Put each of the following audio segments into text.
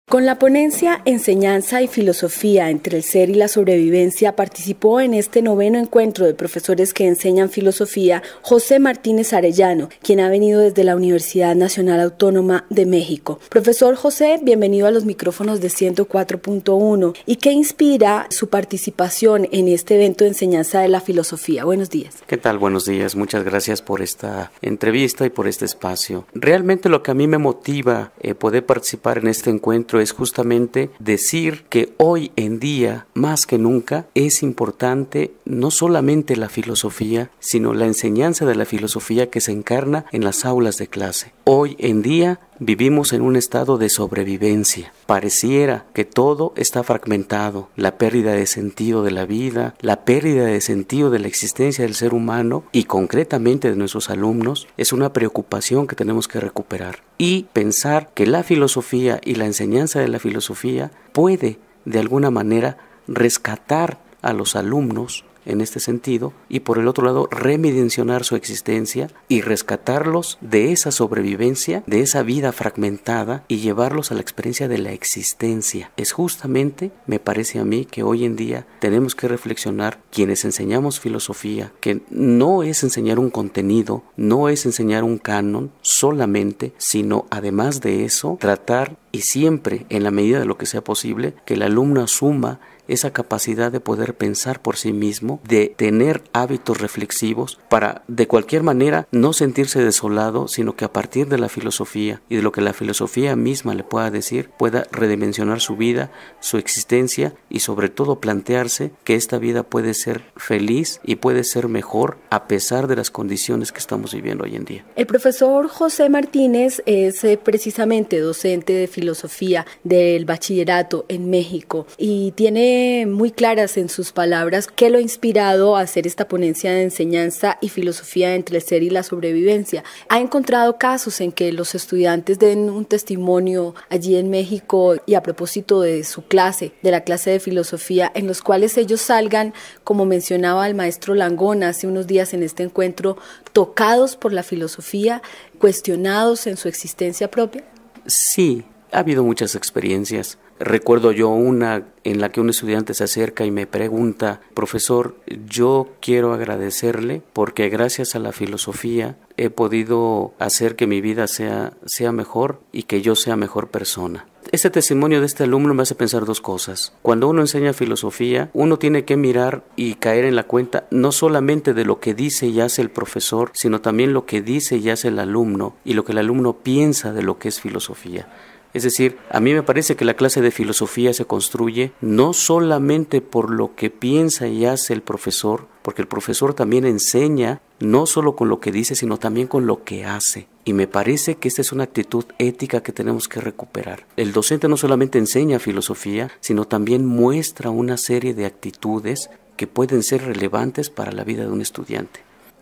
Con la ponencia Enseñanza y Filosofía entre el ser y la sobrevivencia participó en este 9º encuentro de profesores que enseñan filosofía José Martínez Arellano, quien ha venido desde la Universidad Nacional Autónoma de México. Profesor José, bienvenido a los micrófonos de 104.1. ¿Y qué inspira su participación en este evento de enseñanza de la filosofía? Buenos días. ¿Qué tal? Buenos días. Muchas gracias por esta entrevista y por este espacio. Realmente lo que a mí me motiva poder participar en este encuentro es justamente decir que hoy en día, más que nunca, es importante no solamente la filosofía, sino la enseñanza de la filosofía que se encarna en las aulas de clase. Hoy en día vivimos en un estado de sobrevivencia. Pareciera que todo está fragmentado. La pérdida de sentido de la vida, la pérdida de sentido de la existencia del ser humano y concretamente de nuestros alumnos es una preocupación que tenemos que recuperar. Y pensar que la filosofía y la enseñanza de la filosofía puede, de alguna manera, rescatar a los alumnos en este sentido, y por el otro lado redimensionar su existencia y rescatarlos de esa sobrevivencia, de esa vida fragmentada y llevarlos a la experiencia de la existencia. Es justamente, me parece a mí, que hoy en día tenemos que reflexionar quienes enseñamos filosofía, que no es enseñar un contenido, no es enseñar un canon solamente, sino además de eso, tratar y siempre, en la medida de lo que sea posible, que el alumno asuma esa capacidad de poder pensar por sí mismo, de tener hábitos reflexivos para, de cualquier manera, no sentirse desolado, sino que a partir de la filosofía y de lo que la filosofía misma le pueda decir, pueda redimensionar su vida, su existencia y sobre todo plantearse que esta vida puede ser feliz y puede ser mejor a pesar de las condiciones que estamos viviendo hoy en día. El profesor José Martínez es precisamente docente de filosofía del bachillerato en México y tiene muy claras en sus palabras qué lo ha inspirado a hacer esta ponencia de enseñanza y filosofía entre el ser y la sobrevivencia. Ha encontrado casos en que los estudiantes den un testimonio allí en México y a propósito de su clase, de la clase de filosofía, en los cuales ellos salgan, como mencionaba el maestro Langón hace unos días en este encuentro, tocados por la filosofía, cuestionados en su existencia propia. Sí, ha habido muchas experiencias. Recuerdo yo una en la que un estudiante se acerca y me pregunta: profesor, yo quiero agradecerle porque gracias a la filosofía he podido hacer que mi vida sea mejor y que yo sea mejor persona. Este testimonio de este alumno me hace pensar dos cosas. Cuando uno enseña filosofía, uno tiene que mirar y caer en la cuenta no solamente de lo que dice y hace el profesor, sino también lo que dice y hace el alumno y lo que el alumno piensa de lo que es filosofía. Es decir, a mí me parece que la clase de filosofía se construye no solamente por lo que piensa y hace el profesor, porque el profesor también enseña no solo con lo que dice, sino también con lo que hace. Y me parece que esta es una actitud ética que tenemos que recuperar. El docente no solamente enseña filosofía, sino también muestra una serie de actitudes que pueden ser relevantes para la vida de un estudiante.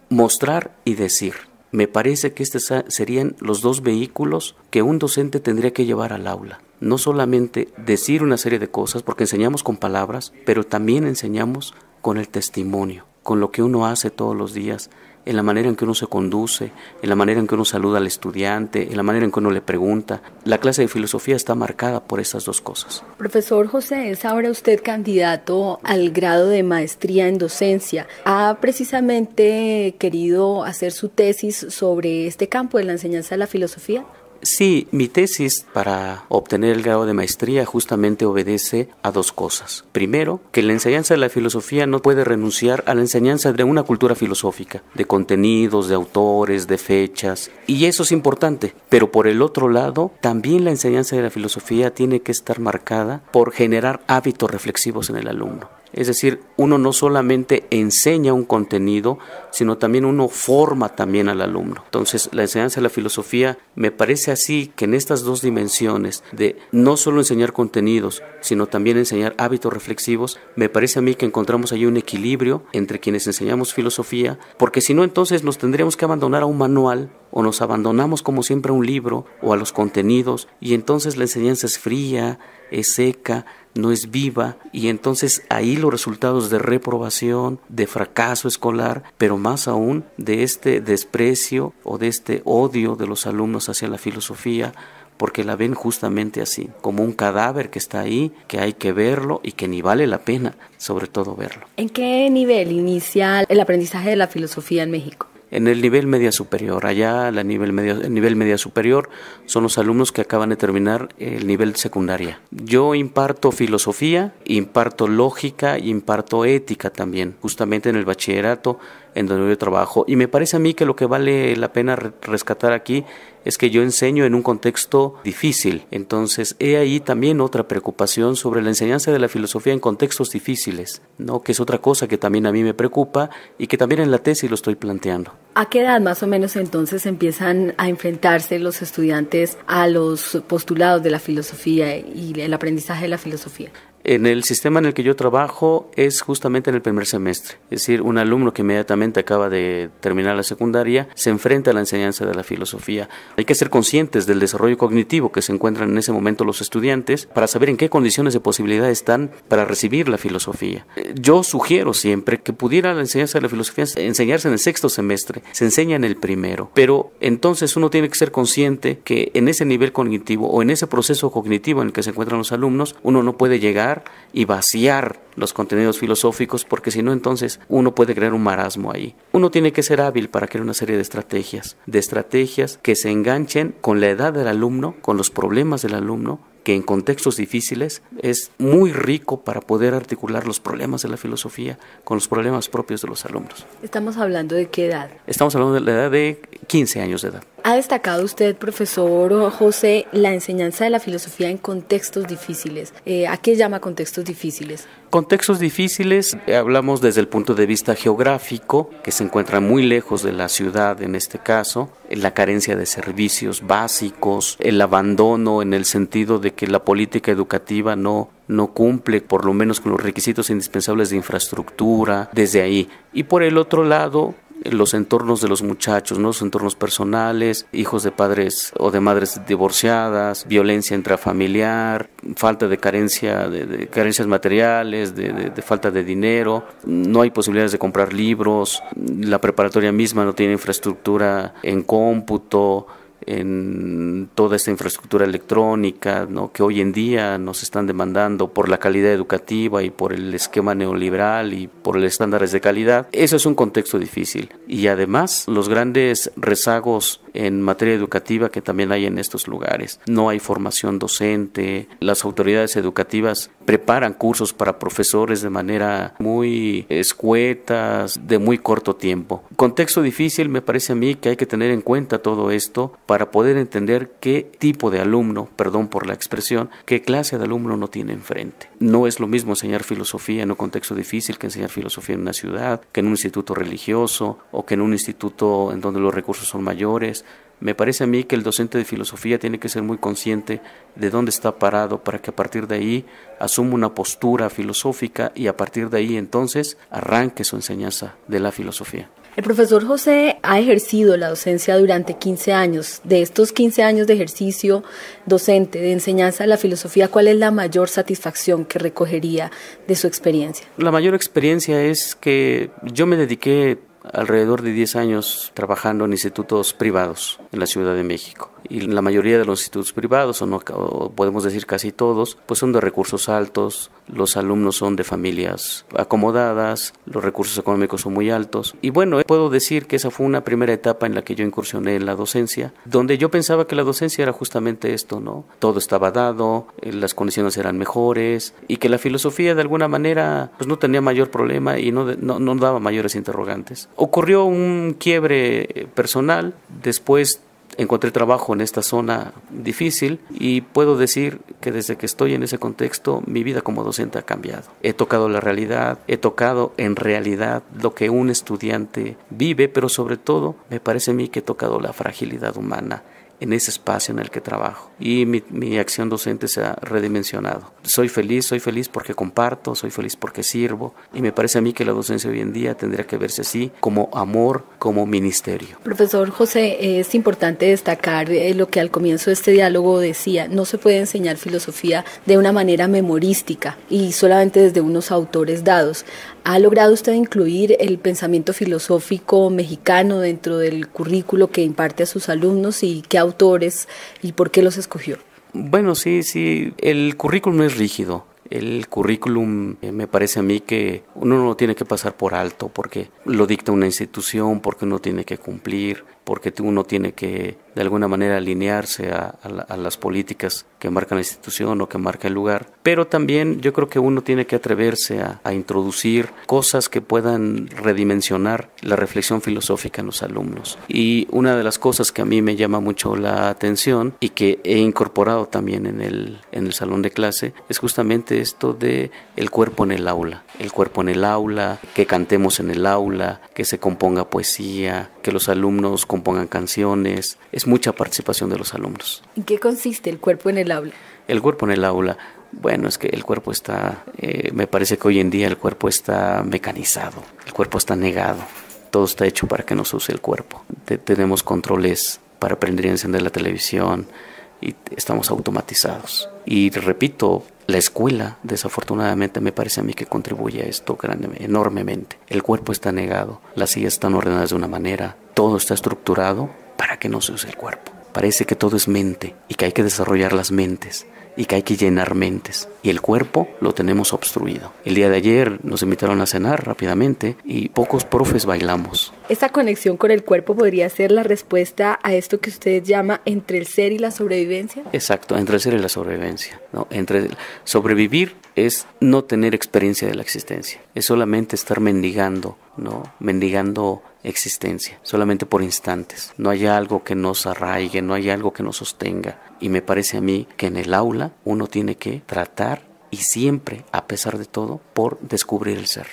Mostrar y decir. Me parece que estos serían los dos vehículos que un docente tendría que llevar al aula. No solamente decir una serie de cosas, porque enseñamos con palabras, pero también enseñamos con el testimonio, con lo que uno hace todos los días, en la manera en que uno se conduce, en la manera en que uno saluda al estudiante, en la manera en que uno le pregunta. La clase de filosofía está marcada por estas dos cosas. Profesor José, es ahora usted candidato al grado de maestría en docencia. ¿Ha precisamente querido hacer su tesis sobre este campo de la enseñanza de la filosofía? Sí, mi tesis para obtener el grado de maestría justamente obedece a dos cosas. Primero, que la enseñanza de la filosofía no puede renunciar a la enseñanza de una cultura filosófica, de contenidos, de autores, de fechas, y eso es importante. Pero por el otro lado, también la enseñanza de la filosofía tiene que estar marcada por generar hábitos reflexivos en el alumno. Es decir, uno no solamente enseña un contenido, sino también uno forma también al alumno. Entonces, la enseñanza de la filosofía me parece así que en estas dos dimensiones de no solo enseñar contenidos, sino también enseñar hábitos reflexivos, me parece a mí que encontramos ahí un equilibrio entre quienes enseñamos filosofía, porque si no, entonces nos tendríamos que abandonar a un manual o nos abandonamos como siempre a un libro o a los contenidos y entonces la enseñanza es fría, es seca, no es viva y entonces ahí los resultados de reprobación, de fracaso escolar, pero más aún de este desprecio o de este odio de los alumnos hacia la filosofía porque la ven justamente así, como un cadáver que está ahí, que hay que verlo y que ni vale la pena, sobre todo verlo. ¿En qué nivel inicia el aprendizaje de la filosofía en México? En el nivel media superior, allá el nivel media superior son los alumnos que acaban de terminar el nivel secundaria. Yo imparto filosofía, imparto lógica, imparto ética también, justamente en el bachillerato en donde yo trabajo. Y me parece a mí que lo que vale la pena rescatar aquí es que yo enseño en un contexto difícil. Entonces, he ahí también otra preocupación sobre la enseñanza de la filosofía en contextos difíciles, ¿no? Que es otra cosa que también a mí me preocupa y que también en la tesis lo estoy planteando. ¿A qué edad más o menos entonces empiezan a enfrentarse los estudiantes a los postulados de la filosofía y el aprendizaje de la filosofía? En el sistema en el que yo trabajo es justamente en el primer semestre, es decir, un alumno que inmediatamente acaba de terminar la secundaria se enfrenta a la enseñanza de la filosofía. Hay que ser conscientes del desarrollo cognitivo que se encuentran en ese momento los estudiantes para saber en qué condiciones de posibilidad están para recibir la filosofía. Yo sugiero siempre que pudiera la enseñanza de la filosofía enseñarse en el sexto semestre, se enseña en el primero, pero entonces uno tiene que ser consciente que en ese nivel cognitivo o en ese proceso cognitivo en el que se encuentran los alumnos, uno no puede llegar y vaciar los contenidos filosóficos, porque si no, entonces uno puede crear un marasmo ahí. Uno tiene que ser hábil para crear una serie de estrategias que se enganchen con la edad del alumno, con los problemas del alumno, que en contextos difíciles es muy rico para poder articular los problemas de la filosofía con los problemas propios de los alumnos. ¿Estamos hablando de qué edad? Estamos hablando de la edad de 15 años de edad. Ha destacado usted, profesor José, la enseñanza de la filosofía en contextos difíciles. ¿A qué llama contextos difíciles? Contextos difíciles, hablamos desde el punto de vista geográfico, que se encuentra muy lejos de la ciudad en este caso, la carencia de servicios básicos, el abandono en el sentido de que la política educativa no cumple por lo menos con los requisitos indispensables de infraestructura, desde ahí. Y por el otro lado, los entornos de los muchachos, ¿no? Los entornos personales, hijos de padres o de madres divorciadas, violencia intrafamiliar, falta de carencia, de carencias materiales, de falta de dinero, no hay posibilidades de comprar libros, la preparatoria misma no tiene infraestructura en cómputo, en toda esta infraestructura electrónica, ¿no? Que hoy en día nos están demandando por la calidad educativa y por el esquema neoliberal y por los estándares de calidad. Eso es un contexto difícil. Y además, los grandes rezagos en materia educativa que también hay en estos lugares. No hay formación docente, las autoridades educativas preparan cursos para profesores de manera muy escuetas, de muy corto tiempo. Contexto difícil, me parece a mí que hay que tener en cuenta todo esto para poder entender qué tipo de alumno, perdón por la expresión, qué clase de alumno uno tiene enfrente. No es lo mismo enseñar filosofía en un contexto difícil que enseñar filosofía en una ciudad, que en un instituto religioso o que en un instituto en donde los recursos son mayores. Me parece a mí que el docente de filosofía tiene que ser muy consciente de dónde está parado para que a partir de ahí asuma una postura filosófica y a partir de ahí entonces arranque su enseñanza de la filosofía. El profesor José ha ejercido la docencia durante 15 años. De estos 15 años de ejercicio docente, de enseñanza de la filosofía, ¿cuál es la mayor satisfacción que recogería de su experiencia? La mayor experiencia es que yo me dediqué alrededor de 10 años trabajando en institutos privados en la Ciudad de México. Y la mayoría de los institutos privados, o podemos decir casi todos, pues son de recursos altos, los alumnos son de familias acomodadas, los recursos económicos son muy altos. Y bueno, puedo decir que esa fue una primera etapa en la que yo incursioné en la docencia, donde yo pensaba que la docencia era justamente esto, ¿no? Todo estaba dado, las condiciones eran mejores y que la filosofía de alguna manera pues no tenía mayor problema y no daba mayores interrogantes. Ocurrió un quiebre personal, después encontré trabajo en esta zona difícil y puedo decir que desde que estoy en ese contexto mi vida como docente ha cambiado. He tocado la realidad, he tocado en realidad lo que un estudiante vive, pero sobre todo me parece a mí que he tocado la fragilidad humana en ese espacio en el que trabajo y mi acción docente se ha redimensionado. soy feliz porque comparto, soy feliz porque sirvo, y me parece a mí que la docencia hoy en día tendría que verse así, como amor, como ministerio. Profesor José, es importante destacar lo que al comienzo de este diálogo decía: no se puede enseñar filosofía de una manera memorística y solamente desde unos autores dados. ¿Ha logrado usted incluir el pensamiento filosófico mexicano dentro del currículo que imparte a sus alumnos, y qué autores y por qué los escogió? Bueno, sí, el currículum es rígido. El currículum me parece a mí que uno no lo tiene que pasar por alto porque lo dicta una institución, porque uno tiene que cumplir, porque uno tiene que de alguna manera alinearse a las políticas que marca la institución o que marca el lugar. Pero también yo creo que uno tiene que atreverse a introducir cosas que puedan redimensionar la reflexión filosófica en los alumnos. Y una de las cosas que a mí me llama mucho la atención y que he incorporado también en el salón de clase es justamente esto de el cuerpo en el aula. El cuerpo en el aula, que cantemos en el aula, que se componga poesía, que los alumnos compongan canciones. Es mucha participación de los alumnos. ¿En qué consiste el cuerpo en el aula? El cuerpo en el aula, bueno, es que el cuerpo está, me parece que hoy en día el cuerpo está mecanizado, el cuerpo está negado, todo está hecho para que no se use el cuerpo. Tenemos controles para prender y encender la televisión y estamos automatizados. Y repito, la escuela, desafortunadamente, me parece a mí que contribuye a esto enormemente. El cuerpo está negado, las sillas están ordenadas de una manera, todo está estructurado para que no se use el cuerpo. Parece que todo es mente y que hay que desarrollar las mentes y que hay que llenar mentes. Y el cuerpo lo tenemos obstruido. El día de ayer nos invitaron a cenar rápidamente y pocos profes bailamos. ¿Esta conexión con el cuerpo podría ser la respuesta a esto que usted llama entre el ser y la sobrevivencia? Exacto, entre el ser y la sobrevivencia, ¿no? Sobrevivir es no tener experiencia de la existencia, es solamente estar mendigando, ¿no? Mendigando existencia, solamente por instantes. No hay algo que nos arraigue, no hay algo que nos sostenga. Y me parece a mí que en el aula uno tiene que tratar y siempre, a pesar de todo, por descubrir el ser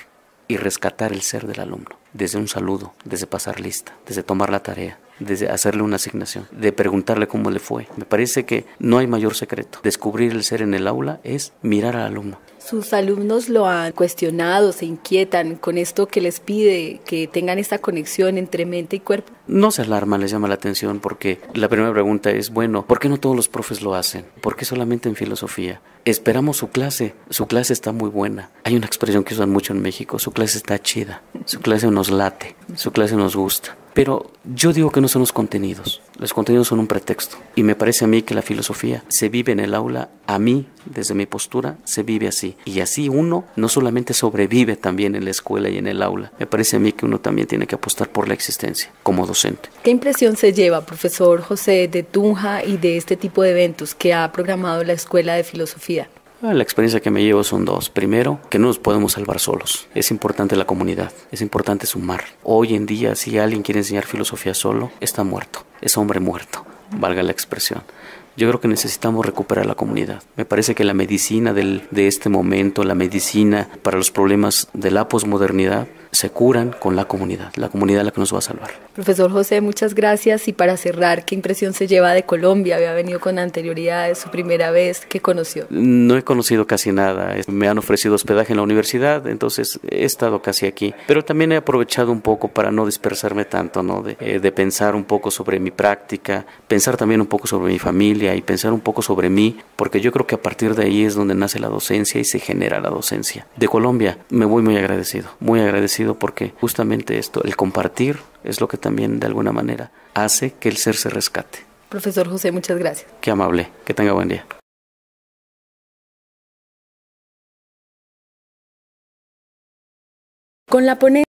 y rescatar el ser del alumno. Desde un saludo, desde pasar lista, desde tomar la tarea, desde hacerle una asignación, de preguntarle cómo le fue. Me parece que no hay mayor secreto. Descubrir el ser en el aula es mirar al alumno. ¿Sus alumnos lo han cuestionado, se inquietan con esto que les pide, que tengan esta conexión entre mente y cuerpo? No se alarman, les llama la atención porque la primera pregunta es, bueno, ¿por qué no todos los profes lo hacen? ¿Por qué solamente en filosofía? Esperamos su clase está muy buena. Hay una expresión que usan mucho en México, su clase está chida, su clase nos late, su clase nos gusta. Pero yo digo que no son los contenidos son un pretexto. Y me parece a mí que la filosofía se vive en el aula, a mí, desde mi postura, se vive así. Y así uno no solamente sobrevive también en la escuela y en el aula, me parece a mí que uno también tiene que apostar por la existencia como docente. ¿Qué impresión se lleva, profesor José, de Tunja y de este tipo de eventos que ha programado la Escuela de Filosofía? La experiencia que me llevo son dos. Primero, que no nos podemos salvar solos. Es importante la comunidad, es importante sumar. Hoy en día, si alguien quiere enseñar filosofía solo, está muerto, es hombre muerto, valga la expresión. Yo creo que necesitamos recuperar la comunidad. Me parece que la medicina de este momento, la medicina para los problemas de la posmodernidad, se curan con la comunidad la que nos va a salvar. Profesor José, muchas gracias. Y para cerrar, ¿qué impresión se lleva de Colombia? Había venido con anterioridad, es su primera vez. ¿Qué conoció? No he conocido casi nada. Me han ofrecido hospedaje en la universidad, entonces he estado casi aquí. Pero también he aprovechado un poco para no dispersarme tanto, ¿no? De pensar un poco sobre mi práctica, pensar también un poco sobre mi familia y pensar un poco sobre mí, porque yo creo que a partir de ahí es donde nace la docencia y se genera la docencia. De Colombia me voy muy agradecido porque justamente esto, el compartir, es lo que también de alguna manera hace que el ser se rescate. Profesor José, muchas gracias. Qué amable, que tenga buen día. Con la ponencia